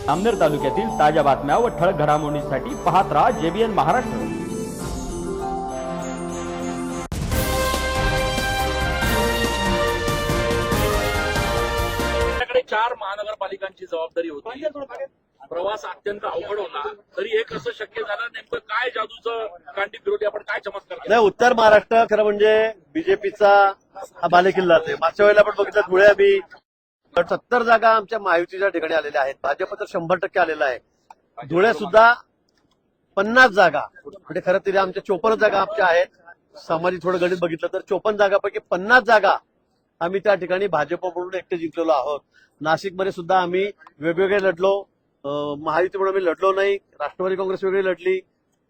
अमनेर तालुक्यातील ताज्या बातम्या व ठळक घडामोडींसाठी पाहत राहा JBN महाराष्ट्र। आपल्याकडे 4 महानगरपालिकांची जबाबदारी होती। प्रवास अत्यंत अवघड होता, तरी हे कसं शक्य झालं? नेमकं काय जादूचं कांडी फिरवली आपण? काय चमत्कार केला? नाही, उत्तर महाराष्ट्र खरं म्हणजे बीजेपीचा हा बालेकिल्लाच आहे। मागच्या वेळेला आपण बघितलं धुळे आम्ही 70 जागा आमच्या महायुतीच्या ठिकाणी आलेल्या आहेत। भाजप तर 100% आलेला आहे। धुळे सुद्धा 50 जागा, म्हणजे खरं तरी आमच्या 54 जागा आमच्या आहेत। सामाजिक थोडं गणित बघितलं तर 54 जागापैकी 50 जागा आम्ही त्या ठिकाणी भाजप म्हणून एकटे जिंकलेलो आहोत। नाशिकमध्ये सुद्धा आम्ही वेगवेगळे लढलो, महायुती म्हणून आम्ही लढलो नाही। राष्ट्रवादी काँग्रेस वेगळी लढली,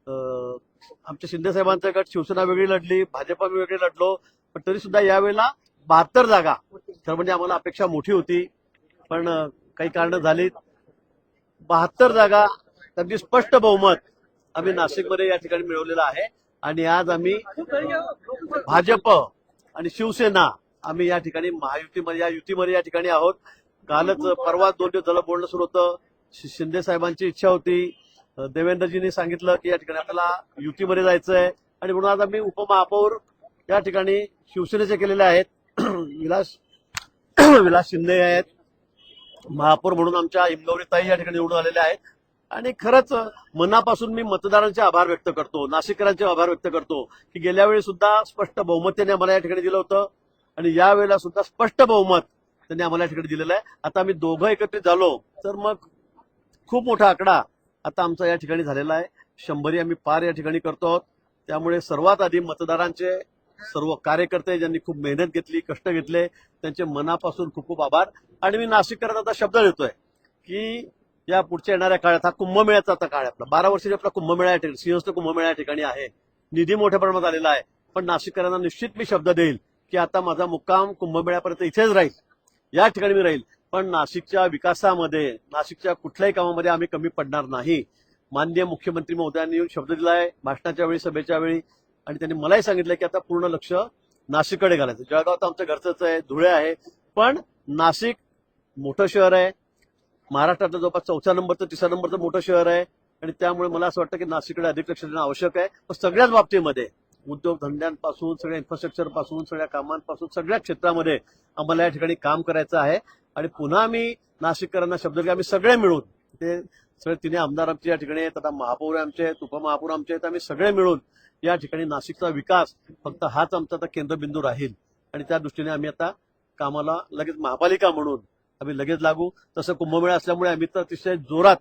आमच्या शिंदे साहेबांचा गट शिवसेना वेगळी लढली, भाजप वेगळी लढलो, पण तरी सुद्धा यावेळेला 72 जागा, तर म्हणजे आम्हाला अपेक्षा मोठी होती, पण काही कारणं झाली। 72 जागा अगदी स्पष्ट बहुमत आम्ही नाशिकमध्ये या ठिकाणी मिळवलेलं आहे। आणि आज आम्ही भाजप आणि शिवसेना आम्ही या ठिकाणी महायुतीमध्ये या युतीमध्ये या ठिकाणी आहोत। कालच परवा 2 दिवस झालं बोलणं सुरू होतं। शिंदे साहेबांची इच्छा होती, देवेंद्रजींनी सांगितलं की या ठिकाणी आपल्याला युतीमध्ये जायचंय, आणि म्हणून आज आम्ही उपमहापौर या ठिकाणी शिवसेनेचे केलेले आहेत। विलास शिंदे आहेत, महापौर म्हणून आमच्या इंगवरीताई या ठिकाणी निवडून आलेल्या आहेत। आणि खरंच मनापासून मी मतदारांचे आभार व्यक्त करतो, नाशिककरांचे आभार व्यक्त करतो की गेल्या वेळी सुद्धा स्पष्ट बहुमत त्यांनी आम्हाला या ठिकाणी दिलं होतं, आणि यावेळेला सुद्धा स्पष्ट बहुमत त्यांनी आम्हाला या ठिकाणी दिलेलं आहे। आता आम्ही दोघं एकत्रित झालो तर मग खूप मोठा आकडा आता आमचा या ठिकाणी झालेला आहे। 100 आम्ही पार या ठिकाणी करतो आहोत। त्यामुळे सर्वात आधी मतदारांचे, सर्व कार्यकर्ते ज्यांनी खूप मेहनत घेतली, कष्ट घेतले, त्यांचे मनापासून खूप खूप आभार। आणि मी नाशिककरांना आता शब्द देतोय की या पुढच्या येणाऱ्या काळात हा कुंभमेळ्याचा आता काळ आहे आपला, 12 वर्षाचा आपला कुंभमेळा या ठिकाणी, सिंहस्थ कुंभमेळा या ठिकाणी आहे। निधी मोठ्या प्रमाणात आलेला आहे, पण नाशिककरांना निश्चित मी शब्द देईल की आता माझा मुक्काम कुंभमेळ्यापर्यंत इथेच राहील, या ठिकाणी मी राहील, पण नाशिकच्या विकासामध्ये, नाशिकच्या कुठल्याही कामामध्ये आम्ही कमी पडणार नाही। माननीय मुख्यमंत्री महोदयांनी येऊन शब्द दिलाय भाषणाच्या वेळी, सभेच्या वेळी, आणि त्यांनी मलाही सांगितलं की आता पूर्ण लक्ष नाशिककडे घालायचं। जळगाव तर आमच्या घरचंच आहे, धुळे आहे, पण नाशिक मोठं शहर आहे, महाराष्ट्रातलं जवळपास 4थ्या नंबरचं 3ऱ्या नंबरचं मोठं शहर आहे, आणि त्यामुळे मला असं वाटतं की नाशिककडे अधिक लक्ष देणं आवश्यक आहे। पण सगळ्याच बाबतीमध्ये, उद्योगधंद्यांपासून, सगळ्या इन्फ्रास्ट्रक्चर पासून, सगळ्या कामांपासून, सगळ्या क्षेत्रामध्ये आम्हाला या ठिकाणी काम करायचं आहे। आणि पुन्हा आम्ही नाशिककरांना शब्द की आम्ही सगळे मिळून, ते सगळे 3 आमदार आमचे या ठिकाणी आहेत, आता महापौर आमचे आहेत, उपमहापौर आमचे आहेत, आम्ही सगळे मिळून या ठिकाणी नाशिकचा विकास फक्त हाच आमचा आता केंद्रबिंदू राहील, आणि त्या दृष्टीने आम्ही आता कामाला लगेच महापालिका म्हणून आम्ही लगेच लागू। तसं कुंभमेळा असल्यामुळे आम्ही तर अतिशय जोरात,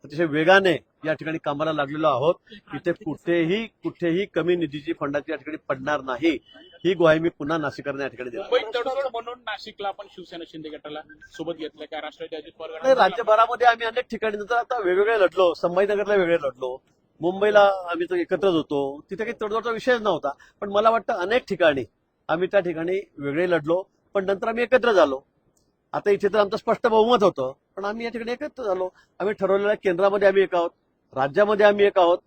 अतिशय वेगाने या ठिकाणी कामाला लागलेलो आहोत। इथे कुठेही कमी निधीची, फंडाची या ठिकाणी पडणार नाही, ही ग्वाही मी पुन्हा नाशिककरांना या ठिकाणी देतो। मुंबईत तडजोड म्हणून नाशिकला आपण शिवसेना शिंदे गटाला सोबत घेतलं काय? राष्ट्रवादी अजित पवार नाही, गटाला राज्यभरामध्ये आम्ही अनेक ठिकाणी नंतर आता वेगवेगळे लढलो, संभाजीनगरला वेगळे लढलो, मुंबईला आम्ही तर एकत्रच होतो, तिथे काही तडजोडचा विषयच नव्हता। पण मला वाटतं अनेक ठिकाणी आम्ही त्या ठिकाणी वेगळे लढलो, पण नंतर आम्ही एकत्र झालो। आता इथे तर आमचं स्पष्ट बहुमत होतं, पण आम्ही या ठिकाणी एकत्र झालो। आम्ही ठरवलेल्या केंद्रामध्ये आम्ही एक आहोत, राज्यामध्ये आम्ही एक आहोत,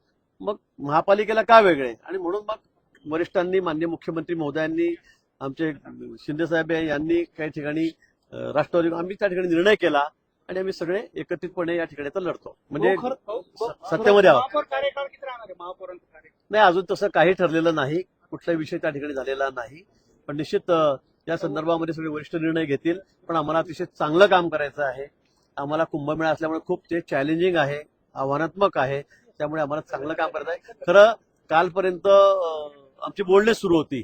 मग महापालिकेला का वेगळे? आणि म्हणून मग वरिष्ठांनी, माननीय मुख्यमंत्री महोदयांनी, आमचे शिंदे साहेब यांनी काही ठिकाणी, राष्ट्रवादी, आम्ही त्या ठिकाणी निर्णय केला, आणि आम्ही सगळे एकत्रितपणे या ठिकाणी आता लढतो, म्हणजे सत्तेमध्ये आहोत। नाही, अजून तसं काही ठरलेलं नाही, कुठलाही विषय त्या ठिकाणी झालेला नाही, पण निश्चित या संदर्भामध्ये सगळे वरिष्ठ निर्णय घेतील। पण आम्हाला अतिशय चांगलं काम करायचं आहे। आम्हाला कुंभमेळा असल्यामुळे खूप ते चॅलेंजिंग आहे, आव्हानात्मक आहे, त्यामुळे आम्हाला चांगलं काम करायचं आहे। खरं कालपर्यंत आमची बोलणी सुरू होती,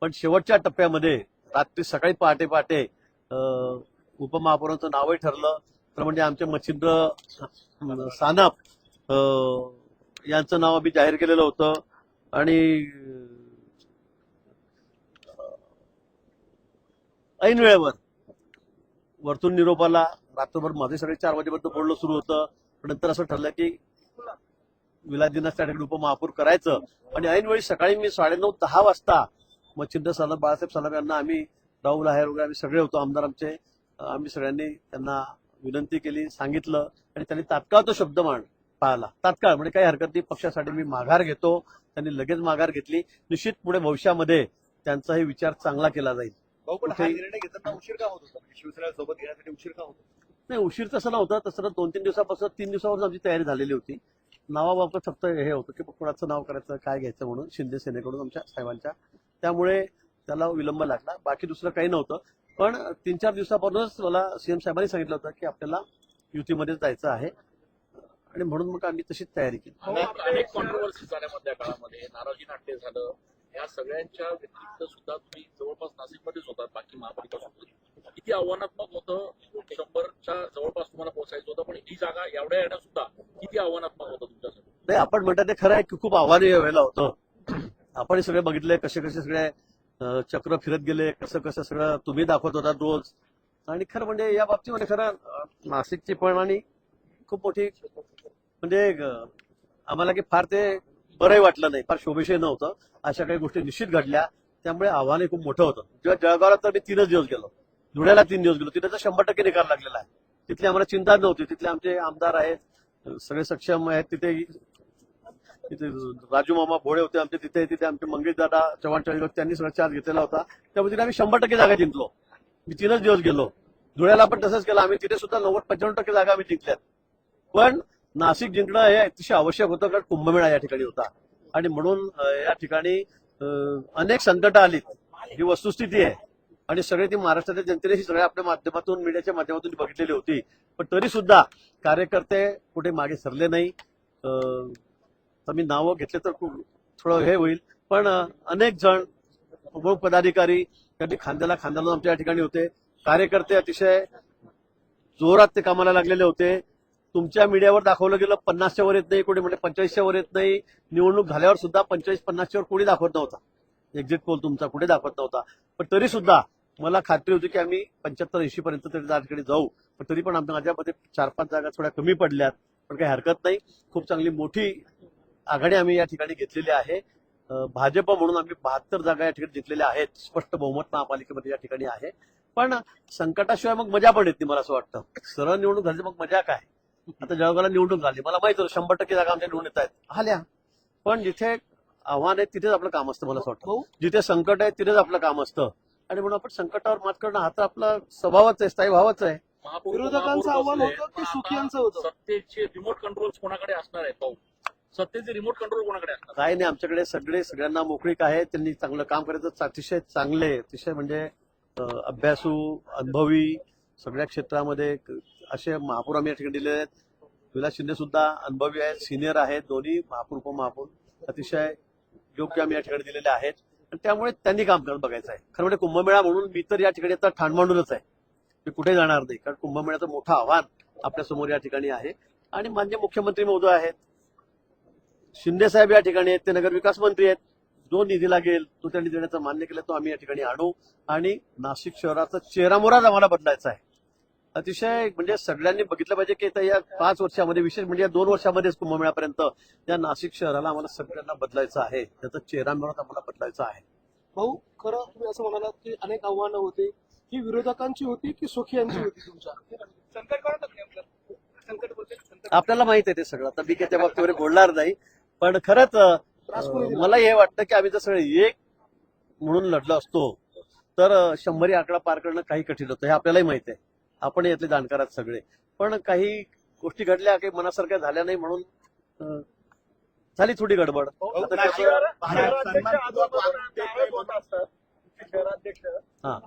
पण शेवटच्या टप्प्यामध्ये रात्री सकाळी पहाटे उपमहापौरांचं नावही ठरलं, तर म्हणजे आमचे मच्छिंद्र सानप यांचं नाव आम्ही जाहीर केलेलं होतं, आणि ऐन वेळेवर वरतून निरोपाला रात्रभर माझे सगळे 4 वाजेपर्यंत बोलणं सुरू होतं, पण नंतर असं ठरलं की विलासजींना त्या ठिकाणी उपमहापौर करायचं, आणि ऐन वेळी सकाळी मी 9:30-10 वाजता मच्छिंद्र सानप, बाळासाहेब सानप यांना, आम्ही राहुल आहेर वगैरे आम्ही सगळे होतो आमदार आमचे, आम्ही सगळ्यांनी त्यांना विनंती केली, सांगितलं, आणि त्यांनी तात्काळ तो शब्द पाळला। तात्काळ म्हणजे काही हरकत नाही, पक्षासाठी मी माघार घेतो, त्यांनी लगेच माघार घेतली। निश्चित पुढे भविष्यामध्ये त्यांचाही विचार चांगला केला जाईल। निर्णय घेताना उशीर का होत होता? शिवसेना सोबत घेण्यासाठी उशीर का होत होता? नाही, उशीर तसं नव्हतं. तसं 2-3 दिवसापासून 3 दिवसापासून आमची तयारी झालेली होती. नावाबाबत फक्त हे होतं की कोणाचं नाव करायचं, काय घ्यायचं म्हणून शिंदे सेनेकडून आमच्या साहेबांच्या, त्यामुळे त्याला विलंब लागला. बाकी दुसरं काही नव्हतं. पण 3-4 दिवसापासूनच मला सीएम साहेबांनी सांगितलं होतं की आपल्याला युतीमध्ये जायचं आहे आणि म्हणून मग आम्ही तशीच तयारी केली. अनेक कॉन्ट्रोवर्सी झाल्या मधल्या काळामध्ये, नाराजी नाट्य झालं, या सगळ्यांच्या व्यतिरिक्त सुद्धा तुम्ही जवळपास नाशिकमध्येच होतात, बाकी महापालिका सुद्धा. किती आव्हानात्मक होतं, 100च्या जवळपास तुम्हाला पोहोचायचं होतं, पण ही जागा एवढ्या येणं सुद्धा किती आव्हानात्मक होतं तुमच्यासाठी? नाही, आपण म्हणतात ते खरं आहे की खूप आव्हाने वेळेला होतं. आपण हे सगळे बघितले कसे कसे सगळे चक्र फिरत गेले, कसं कसं सगळं तुम्ही दाखवत होता रोज. आणि खरं म्हणजे या बाबतीमध्ये खरं नाशिकची परिमाणी खूप मोठी म्हणजे आम्हाला की फार ते बरंही वाटलं नाही, फार शोभेशीर नव्हतं. अशा काही गोष्टी निश्चित घडल्या, त्यामुळे आव्हान खूप मोठं होतं. जेव्हा जळगावला तर मी 3 दिवस गेलो, धुळ्याला 3 दिवस गेलो, तिथे तर 100% निकाल लागलेला आहे. तिथली आम्हाला चिंता नव्हती. तिथले आमचे आमदार आहेत, सगळे सक्षम आहेत. तिथे राजू मामा भोळे होते आमचे, तिथे आमचे मंगेशदादा चव्हाण चाळीस त्यांनी सगळा चार्ज घेतलेला होता. त्यामुळे तिथे आम्ही 100% जागा जिंकलो. मी 3 दिवस गेलो. धुळ्याला पण तसंच केलं आम्ही, तिथे सुद्धा 90-95% जागा आम्ही जिंकल्यात. पण नाशिक जिंकणं हे अतिशय आवश्यक होतं, कारण कुंभमेळा या ठिकाणी होता आणि म्हणून या ठिकाणी अनेक संकटं आलीत, ही वस्तुस्थिती आहे. आणि सगळे ती महाराष्ट्राच्या जनतेने ही सगळ्या आपल्या माध्यमातून, मीडियाच्या माध्यमातून बघितलेली होती. पण तरी सुद्धा कार्यकर्ते कुठे मागे सरले नाही. तर मी नावं घेतले तर थोडं हे होईल, पण अनेक जण प्रमुख पदाधिकारी त्यांनी खांद्याला खांदा लावून आमच्या या ठिकाणी होते. कार्यकर्ते अतिशय जोरात ते कामाला लागलेले होते. तुमच्या मीडियावर दाखवलं गेलं 50च्या वर येत नाही, कोणी म्हणजे 45च्या वर येत नाही. निवडणूक झाल्यावर सुद्धा 45-50च्या वर कोणी दाखवत नव्हता. एक्झिट पोल तुमचा कुठे दाखवत नव्हता. पण तरी सुद्धा मला खात्री होती की आम्ही 75-80 पर्यंत तरी त्या ठिकाणी जाऊ. पण तरी पण माझ्यामध्ये 4-5 जागा थोड्या कमी पडल्यात, पण काही हरकत नाही. खूप चांगली मोठी आघाडी आम्ही या ठिकाणी घेतलेली आहे. भाजप म्हणून आम्ही 72 जागा या ठिकाणी जिंकलेल्या आहेत. स्पष्ट बहुमत महापालिकेमध्ये या ठिकाणी आहे. पण संकटाशिवाय मग मजा पण येत नाही, मला असं वाटतं. सरळ निवडणूक झाली मग मजा काय. आता जळगावला निवडणूक झाली, मला माहित होतं 100% जागा आमच्या निवडून येत आहेत, आल्या. पण जिथे आव्हान आहे तिथेच आपलं काम असतं, मला असं वाटतं. जिथे संकट आहे तिथेच आपलं काम असतं. आणि म्हणून आपण संकटावर मात करणं हा तर आपला स्वभावच आहे, स्थायी भावच आहे. विरोधकांचं आव्हान होतं की सुखियांचं होतं? सत्तेचे रिमोट कंट्रोल कोणाकडे असणार आहे पाहू? सत्तेचे रिमोट कंट्रोल कोणाकडे असणार? काय नाही, आमच्याकडे सगळ्यांना मोकळीक आहे. त्यांनी चांगलं काम करायचं, अतिशय चांगले, अतिशय म्हणजे अभ्यासू, अनुभवी, सगळ्या क्षेत्रामध्ये असे महापौर आम्ही या ठिकाणी दिलेले आहेत. विलास शिंदे सुद्धा अनुभवी आहेत, सिनियर आहेत. दोन्ही महापौर उपमहापौर अतिशय योग्य आम्ही या ठिकाणी दिलेले आहेत. आणि त्यामुळे त्यांनी काम करत बघायचं आहे. खरं म्हणजे कुंभमेळा म्हणून मी तर या ठिकाणी आता ठाण मांडूनच आहे, मी कुठे जाणार नाही. कारण कुंभमेळ्याचं मोठं आव्हान आपल्या समोर या ठिकाणी आहे. आणि माननीय मुख्यमंत्री महोदय आहेत, शिंदे साहेब या ठिकाणी आहेत, ते नगरविकास मंत्री आहेत. जो निधी लागेल तो त्यांनी देण्याचं मान्य केलं, तो आम्ही या ठिकाणी आणू. आणि नाशिक शहराचा चेहरामोहराच आम्हाला बदलायचा आहे. अतिशय म्हणजे सगळ्यांनी बघितलं पाहिजे की या 5 वर्षामध्ये, विशेष म्हणजे या 2 वर्षामध्येच कुंभमेळ्यापर्यंत या नाशिक शहराला आम्हाला सगळ्यांना बदलायचं आहे. त्याचा चेहरामोहराच आम्हाला बदलायचा आहे. भाऊ, खरं तुम्ही असं म्हणालात की अनेक आव्हानं होती, ही विरोधकांची होती की सुखियांची होती तुमच्या? आपल्याला माहित आहे ते सगळं. आता मी काय त्या बाबतीवर बोलणार नाही. पण खरंच मला हे वाटतं की आम्ही जर सगळे एक म्हणून लढलो असतो तर 100 आकडा पार करणं काही कठीण होतं, हे आपल्यालाही माहित आहे. आपण यातले जाणकार आहात सगळे. पण काही गोष्टी घडल्या, काही मनासारख्या झाल्या नाही, म्हणून झाली थोडी गडबड. हा,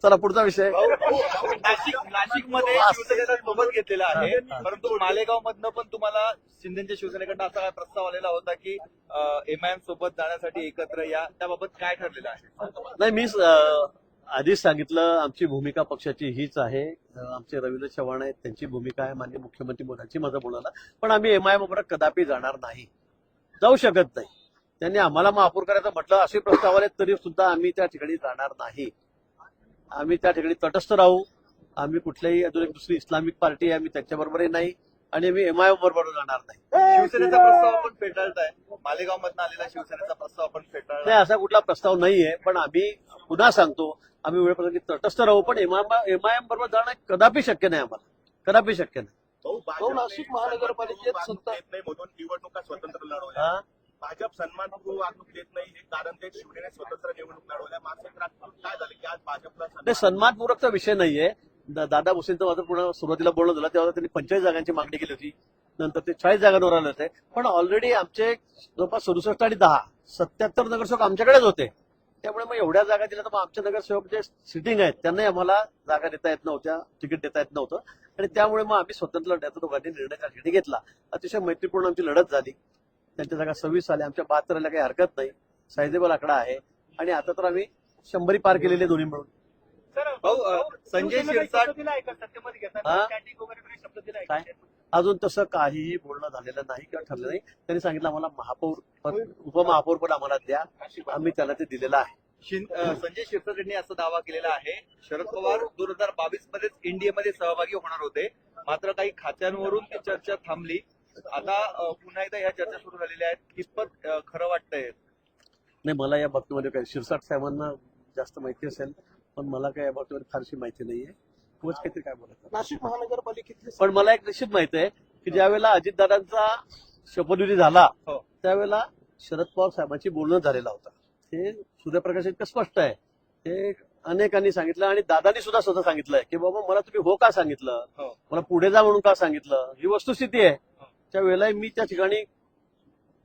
चला पुढचा विषय. नाशिकमध्ये शिवसेनेचा सोबत घेतलेला आहे, परंतु मालेगाव मधनं पण तुम्हाला शिंदेच्या शिवसेनेकडनं असा काय प्रस्ताव आलेला होता की एमआयएम सोबत जाण्यासाठी एकत्र या, त्याबाबत काय ठरलेलं आहे? नाही, मी आधीच सांगितलं, आमची भूमिका पक्षाची हीच आहे. आमचे रवींद्र चव्हाण आहेत, त्यांची भूमिका आहे, माननीय मुख्यमंत्री मोदींची माझं बोलायला. पण आम्ही एमआयएम बरोबर कदापि जाणार नाही, जाऊ शकत नाही. त्यांनी आम्हाला महापौर करायचं म्हटलं, असे प्रस्ताव आले तरी सुद्धा आम्ही त्या ठिकाणी जाणार नाही. आम्ही त्या ठिकाणी तटस्थ राहू. आम्ही कुठल्याही अजून एक दुसरी इस्लामिक पार्टी आहे, आम्ही त्यांच्याबरोबरही नाही. आणि आम्ही एमआयएम बरोबर जाणार नाही. शिवसेनेचा प्रस्ताव आपण फेटाळताय, मालेगाव मधनं आलेला शिवसेनेचा प्रस्ताव आपण फेटाळला नाही, असा कुठला प्रस्ताव नाहीये. पण आम्ही पुन्हा सांगतो, आम्ही वेळप्रसंगी तटस्थ राहू. पण एमआयएम बरोबर जाणं कदापि शक्य नाही, आम्हाला कदापि शक्य नाही. भाऊ, नाशिक महानगरपालिकेत सत्ता मधून निवडणुका स्वतंत्र लढवल्या, भाजप सन्मानपूर्वक वागणूक देत नाही हे कारण ते शिवसेनेने स्वतंत्र निवडणूक लढवल्या मात्र काय झालं की आज भाजपला ते सन्मानपूर्वकचा विषय नाहीये. दादा भुसेंचं माझं पुन्हा सुरुवातीला बोलणं झालं तेव्हा त्यांनी 45 जागांची मागणी केली होती. नंतर ते 40 जागांवर आले होते. पण ऑलरेडी आमचे जवळपास 67 आणि 10 77 नगरसेवक आमच्याकडेच होते. त्यामुळे मग एवढ्या जागा दिल्या तर मग आमचे नगरसेवक जे सिटिंग आहेत त्यांनाही आम्हाला जागा देता येत नव्हत्या, तिकीट देता येत नव्हतं. आणि त्यामुळे मग आम्ही स्वतंत्र लढण्याचा दोघांनी निर्णय त्या ठिकाणी घेतला. अतिशय मैत्रीपूर्ण आमची लढत झाली. त्यांच्या जागा 26 आल्या, आमच्या 72 आल्या, काही हरकत नाही. सायझेबल आकडा आहे. आणि आता तर आम्ही 100 पार केलेले दोन्ही मिळून. भाऊ संजय शिरसाट हा? काय अजून तसं काहीही बोलणं झालेलं नाही किंवा ठरलं नाही. त्यांनी सांगितलं आम्हाला महापौर उपमहापौर पण आम्हाला द्या, आम्ही त्याला ते दिलेलं आहे. संजय शिरसाट यांनी असा दावा केलेला आहे शरद पवार 2022 मध्येच एनडीएमध्ये सहभागी होणार होते, मात्र काही खात्यांवरून ती चर्चा थांबली. आता पुन्हा एकदा ह्या चर्चा सुरू झालेल्या आहेत. कितपत खरं वाटतंय? नाही, मला या बाबतीमध्ये काय शिरसाट साहेबांना जास्त माहिती असेल, पण मला काय या बाबतीमध्ये फारशी माहिती नाहीये. खूपच काहीतरी काय बोलत. नाशिक महानगरपालिकेतली पण मला एक निश्चित माहिती आहे की ज्यावेळेला अजितदादांचा शपथविधी झाला हो. त्यावेळेला शरद पवार साहेबांची बोलणं झालेला होता. हे सूर्यप्रकाश इतकं स्पष्ट आहे. हे अनेकांनी सांगितलं आणि दादांनी सुद्धा स्वतः सांगितलंय की बाबा मला तुम्ही हो का सांगितलं, हो. मला पुढे जा म्हणून का सांगितलं. ही वस्तुस्थिती आहे. त्यावेळेला मी त्या ठिकाणी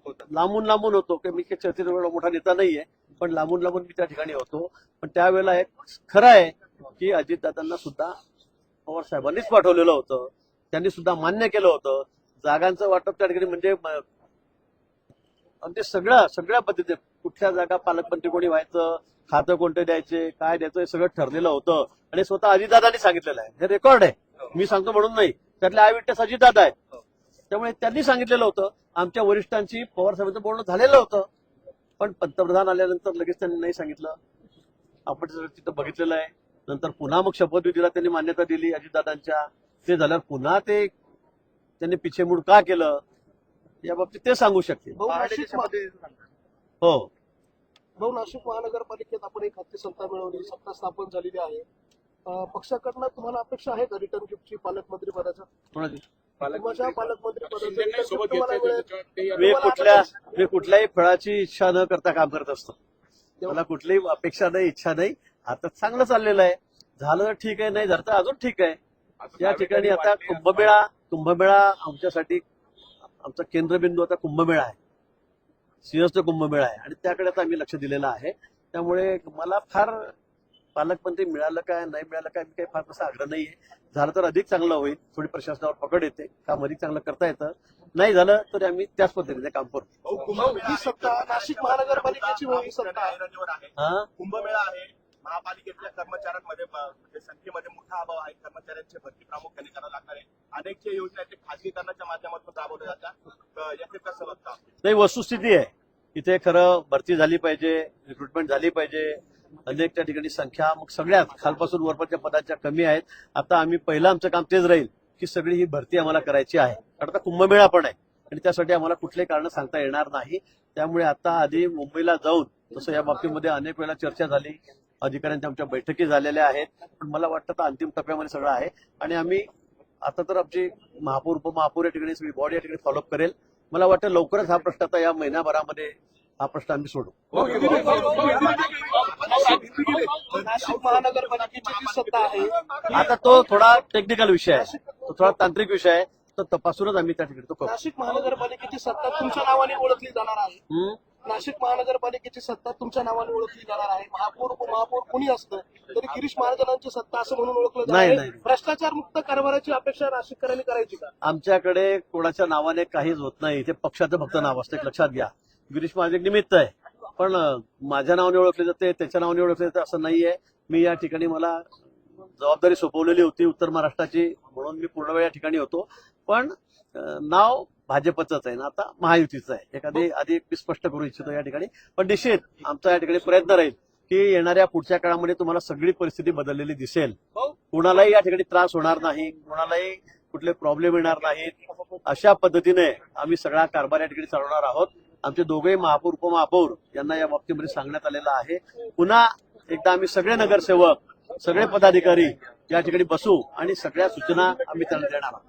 लांबून लांबून होतो की मी काही चर्चेत एवढा मोठा नेता नाहीये, पण लांबून लांबून मी त्या ठिकाणी होतो. पण त्यावेळेला एक खरं आहे की अजितदादांना सुद्धा पवार साहेबांनीच पाठवलेलं होतं. त्यांनी सुद्धा मान्य केलं होतं. जागांचं वाटप त्या ठिकाणी म्हणजे अगदी सगळ्या पद्धतीने कुठल्या जागा पालकमंत्री कोणी व्हायचं, खातं कोणतं द्यायचे, काय द्यायचं हे सगळं ठरलेलं होतं. आणि स्वतः अजितदादांनी सांगितलेलं आहे. हे रेकॉर्ड आहे, मी सांगतो म्हणून नाही. त्यातले आय विटनेस अजितदादा आहेत. त्यामुळे त्यांनी सांगितलेलं होतं. आमच्या वरिष्ठांची पवार साहेबांचं बोलणं झालेलं होतं. पण पंतप्रधान आल्यानंतर लगेच त्यांनी नाही सांगितलं. आपण तिथं बघितलेलं आहे. नंतर पुन्हा मग शपथविधीला त्यांनी मान्यता दिली अजितदादांच्या. ते झाल्यावर पुन्हा ते त्यांनी पिछेमूड का केलं या बाबतीत ते सांगू शकतील. भाऊ नाशिक हो, नाशिक महानगरपालिकेत आपण एक हत्ती सत्ता मिळवली, सत्ता स्थापन झालेली आहे. पक्षाकडनं तुम्हाला अपेक्षा आहे का रिटर्न गिफ्टची पालकमंत्री पदाचा? कोणाची? तुमच्या पालकमंत्री पदाचं शिंदेने return सोबत gift तुम्हाला घेतलंय मिळेल? त्याच्यात मी कुठल्याही फळाची इच्छा न करता काम करत असतो. मला कुठलीही अपेक्षा नाही, इच्छा नाही. आता चांगलं चाललेलं आहे. झालं तर ठीक आहे, नाही झालं तर अजून ठीक आहे. या ठिकाणी आता कुंभमेळा आमच्यासाठी आमचा केंद्रबिंदू आता कुंभमेळा आहे. सिंहस्थ कुंभमेळा आहे आणि त्याकडे आता आम्ही लक्ष दिलेलं आहे. त्यामुळे मला फार पालकमंत्री मिळालं काय नाही मिळालं काय मी काही फार तसा आग्रह नाहीये. झालं तर अधिक चांगलं होईल. थोडी प्रशासनावर पकड येते, काम अधिक चांगलं करता येतं. नाही झालं तरी आम्ही त्याच पद्धतीने काम करतो. ही सत्ता नाशिक महानगरपालिकेची ही सत्ता आहे. हा, कुंभमेळा आहे. महापालिकेतल्या कर्मचाऱ्यांमध्ये म्हणजे संख्येमध्ये मोठा अभाव आहे. कर्मचाऱ्यांची भरती प्रामुख्याने करावी लागणार आहे. अनेक जे योजना आहेत ते खासगीकरणाच्या माध्यमातून राबवल्या जातात. याचे कसं बघता? नाही, वस्तुस्थिती आहे. इथे खरं भरती झाली पाहिजे, रिक्रुटमेंट झाली पाहिजे. अनेक त्या ठिकाणी संख्या मग सगळ्यात खालपासून वरपर्यंतच्या पदांच्या कमी आहेत. आता आम्ही पहिलं आमचं काम तेच राहील की सगळी ही भरती आम्हाला करायची आहे. कारण आता कुंभमेळा पण आहे आणि त्यासाठी आम्हाला कुठले कारण सांगता येणार नाही. त्यामुळे आता आधी मुंबईला जाऊन तसं या बाबतीमध्ये अनेक वेळा चर्चा झाली, अधिकाऱ्यांच्या आमच्या बैठकी झालेल्या आहेत. पण मला वाटतं आता अंतिम टप्प्यामध्ये सगळं आहे आणि आम्ही आता तर आमची महापौर उपमहापौर या ठिकाणी सगळी बॉडी या ठिकाणी फॉलोअप करेल. मला वाटतं लवकरच हा प्रश्न आता या महिन्याभरामध्ये हा प्रश्न आम्ही सोडू. नाशिक महानगरपालिकेची जी सत्ता आहे आता तो थोडा टेक्निकल विषय आहे, तो थोडा तांत्रिक विषय आहे. तो तपासूनच आम्ही त्या ठिकाणी तो करू. नाशिक महानगरपालिकेची सत्ता तुमच्या नावाने ओळखली जाणार आहे. नाशिक महानगरपालिकेची सत्ता तुमच्या नावाने ओळखली जाणार आहे. महापौर उपमहापौर कोणी असतं तरी गिरीश महाजनांची सत्ता असं म्हणून ओळखलं जाणार आहे. भ्रष्टाचार मुक्त कारभाराची अपेक्षा नाशिककरांनी करायची का? आमच्याकडे कोणाच्या नावाने काहीच होत नाही. ते पक्षाचं फक्त नाव असतं, एक लक्षात घ्या. गिरीश महाजन निमित्त आहे, पण माझ्या नावाने ओळखले जाते, त्याच्या नावाने ओळखले जाते असं नाहीये. मी या ठिकाणी मला जबाबदारी सोपवलेली होती उत्तर महाराष्ट्राची, म्हणून मी पूर्ण वेळ या ठिकाणी होतो. पण नाव भाजपचंच आहे ना, आता महायुतीचं आहे. एखादी आधी मी स्पष्ट करू इच्छितो या ठिकाणी. पण निश्चित आमचा या ठिकाणी प्रयत्न राहील की येणाऱ्या पुढच्या काळामध्ये तुम्हाला सगळी परिस्थिती बदललेली दिसेल. कोणालाही या ठिकाणी त्रास होणार नाही, कोणालाही कुठले प्रॉब्लेम येणार नाहीत. अशा पद्धतीने आम्ही सगळा कारभार या ठिकाणी चालवणार आहोत. आमचे दोघेही महापौर उपमहापौर यांना या बाबतीमध्ये सांगण्यात आलेलं आहे. पुन्हा एकदा आम्ही सगळे नगरसेवक, सगळे पदाधिकारी या ठिकाणी बसू आणि सगळ्या सूचना आम्ही त्यांना देणार आहोत.